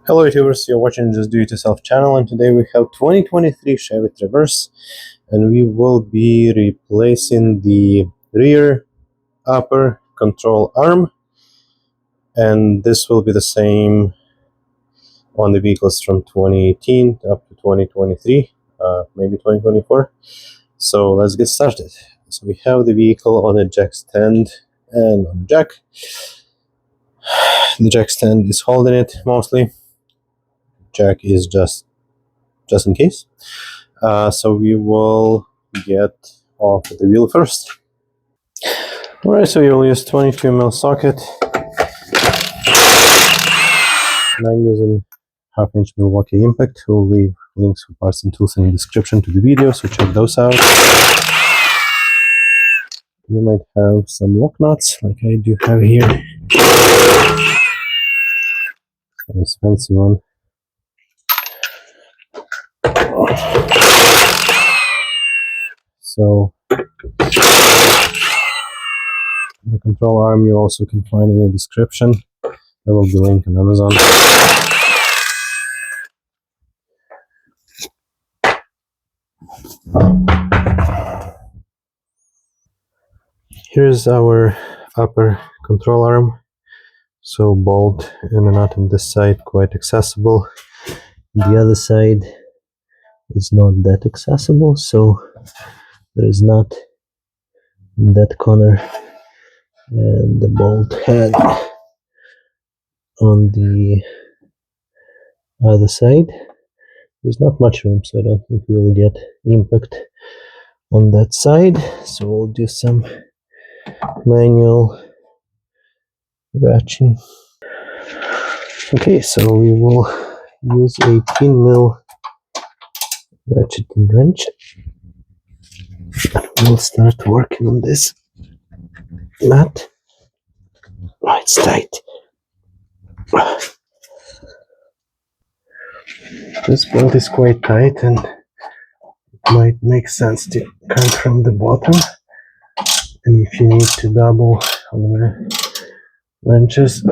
Hello YouTubers, you're watching Just Do It Yourself channel, and today we have 2023 Chevy Traverse, and we will be replacing the rear upper control arm, and this will be the same on the vehicles from 2018 up to 2023, maybe 2024. So let's get started. So we have the vehicle on a jack stand and on the jack. The jack stand is holding it mostly. Jack is just in case. So we will get off the wheel first. Alright, so you'll use 22mm socket. And I'm using 1/2" Milwaukee impact. We'll leave links for parts and tools in the description to the video, so check those out. You might have some lock nuts, like I do have here. Nice fancy one. So the control arm you also can find in the description. There will be a link on Amazon. Here's our upper control arm. So bolt and a nut on this side, quite accessible. The other side is not that accessible, so there is not in that corner, and the bolt head on the other side. There's not much room, so I don't think we will get impact on that side, so we'll do some manual ratcheting. Okay, so we will use 18mm ratcheting wrench. We'll start working on this nut. Oh, it's tight. This bolt is quite tight, and it might make sense to come from the bottom. And if you need to double on the wrenches,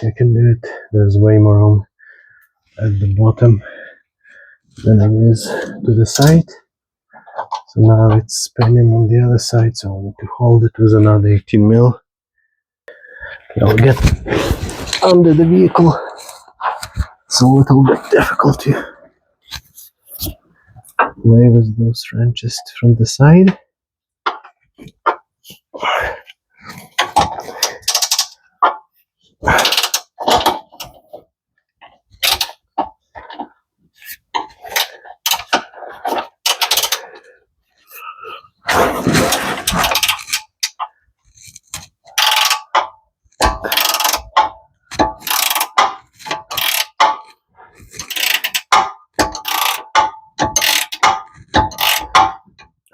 you can do it. There's way more room at the bottom than it is to the side. So now it's spinning on the other side, so I need to hold it with another 18mm. I'll get under the vehicle. It's a little bit difficult to play with those wrenches from the side.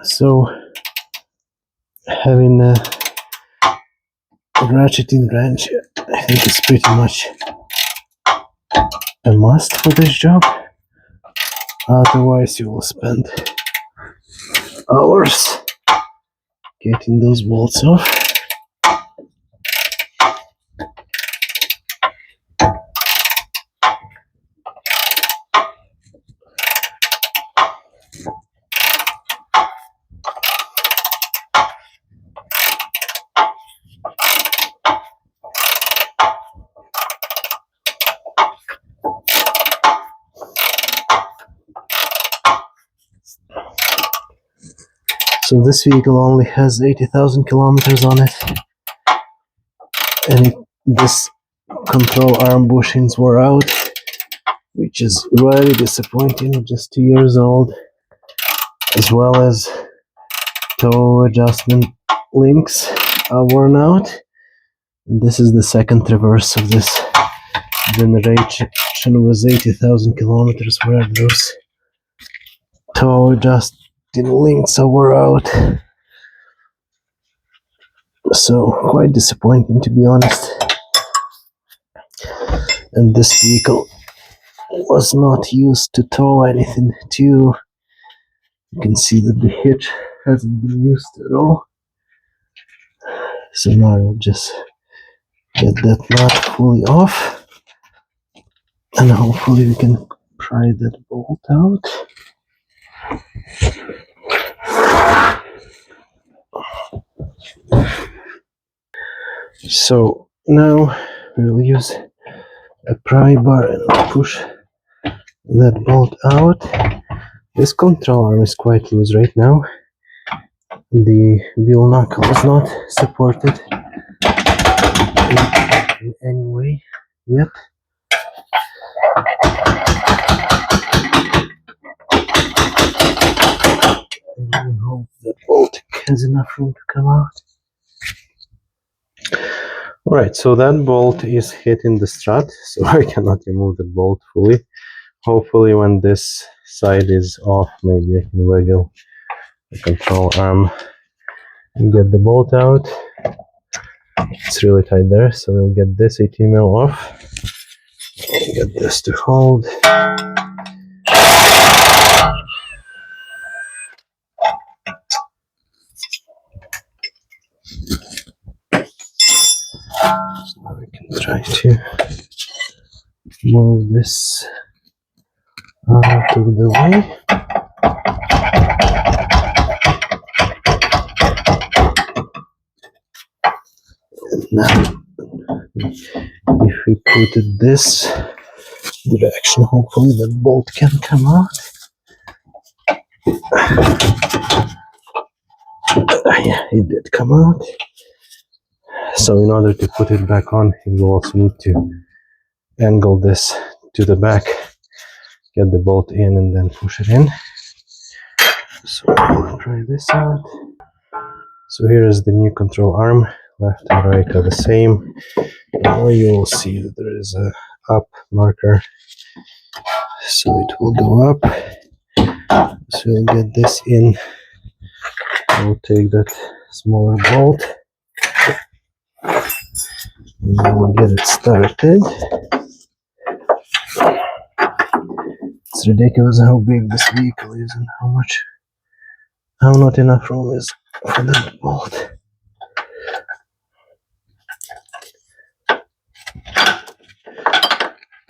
So having a ratcheting wrench, I think it's pretty much a must for this job. Otherwise you will spend hours getting those bolts off. So this vehicle only has 80,000 kilometers on it, and this control arm bushings were out, which is really disappointing. Just 2 years old, as well as toe adjustment links are worn out. And this is the second Traverse of this generation with 80,000 kilometers where those toe adjustment links are wore out. So quite disappointing, to be honest. And this vehicle was not used to tow anything too. You can see that the hitch hasn't been used at all. So now I'll just get that nut fully off. and hopefully we can pry that bolt out. So now we'll use a pry bar and push that bolt out. This control arm is quite loose right now. The wheel knuckle is not supported in any way yet. I hope that bolt has enough room to come out. Alright, so that bolt is hitting the strut, so I cannot remove the bolt fully. Hopefully when this side is off, maybe I can wiggle the control arm and get the bolt out. It's really tight there, so we'll get this 18mm off. I'll get this to hold. So now we can try to move this out of the way. And now, if we put it this direction, hopefully the bolt can come out. Yeah, it did come out. So in order to put it back on, you will also need to angle this to the back, get the bolt in and then push it in. So we'll try this out. So here is the new control arm. Left and right are the same. Now you will see that there is a up marker, so it will go up. So we'll get this in. We'll take that smaller bolt and then we'll get it started. It's ridiculous how big this vehicle is and how not enough room is for that bolt.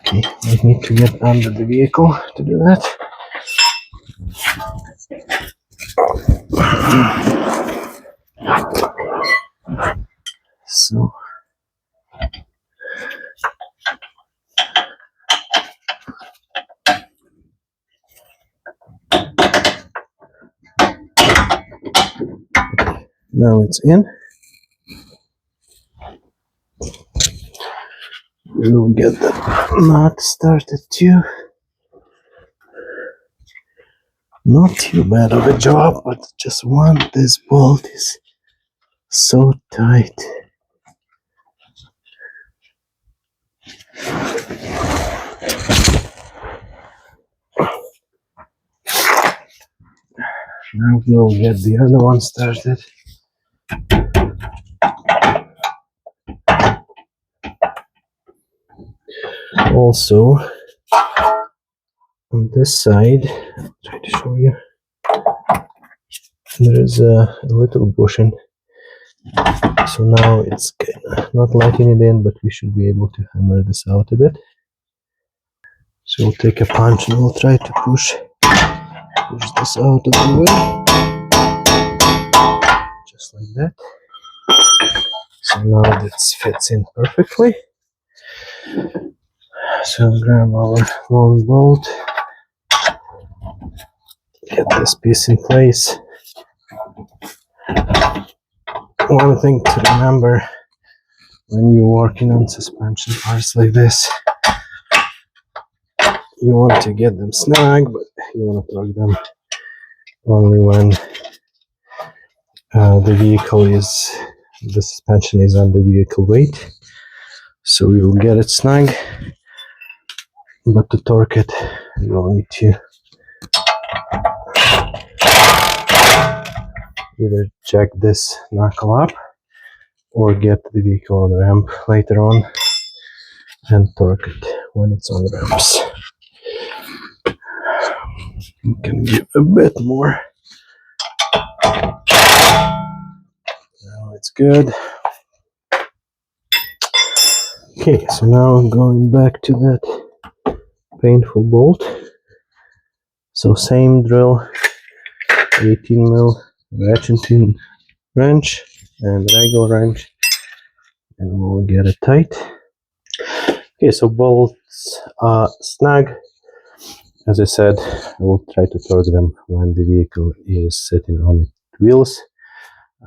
Okay, I need to get under the vehicle to do that. So now it's in. We'll get the knot started too. Not too bad of a job, but just this bolt is so tight. Now we'll get the other one started. Also, on this side, I'll try to show you, there is a little bushing. So now it's not lighting it in, but we should be able to hammer this out a bit. So we'll take a punch and we'll try to push this out of the way. Just like that. So now this fits in perfectly. So I'll grab our long bolt, get this piece in place. One thing to remember when you're working on suspension parts like this, you want to get them snug, but you want to torque them only when the suspension is under vehicle weight. So we will get it snug, but to torque it, you will need to either jack this knuckle up or get the vehicle on the ramp later on and torque it when it's on the ramps. You can give a bit more. Now it's good. Okay, so now I'm going back to that painful bolt. So same drill, 18mm ratcheting wrench and regular wrench, and we'll get it tight. Okay, so bolts are snug. As I said, I will try to torque them when the vehicle is sitting on its wheels.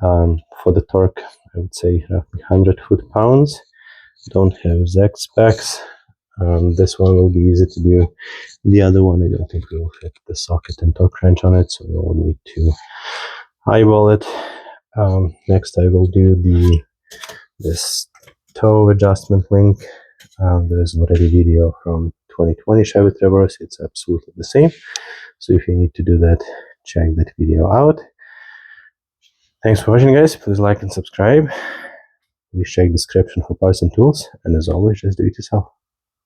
For the torque, I would say roughly 100 foot-pounds. Don't have exact specs. This one will be easy to do. The other one, I don't think we will fit the socket and torque wrench on it, so we will need to eyeball it. Next, I will do this toe adjustment link. There is already a video from 2020 Chevy Traverse. It's absolutely the same. So if you need to do that, check that video out. Thanks for watching, guys. Please like and subscribe. Please check the description for parts and tools. And as always, just do it yourself.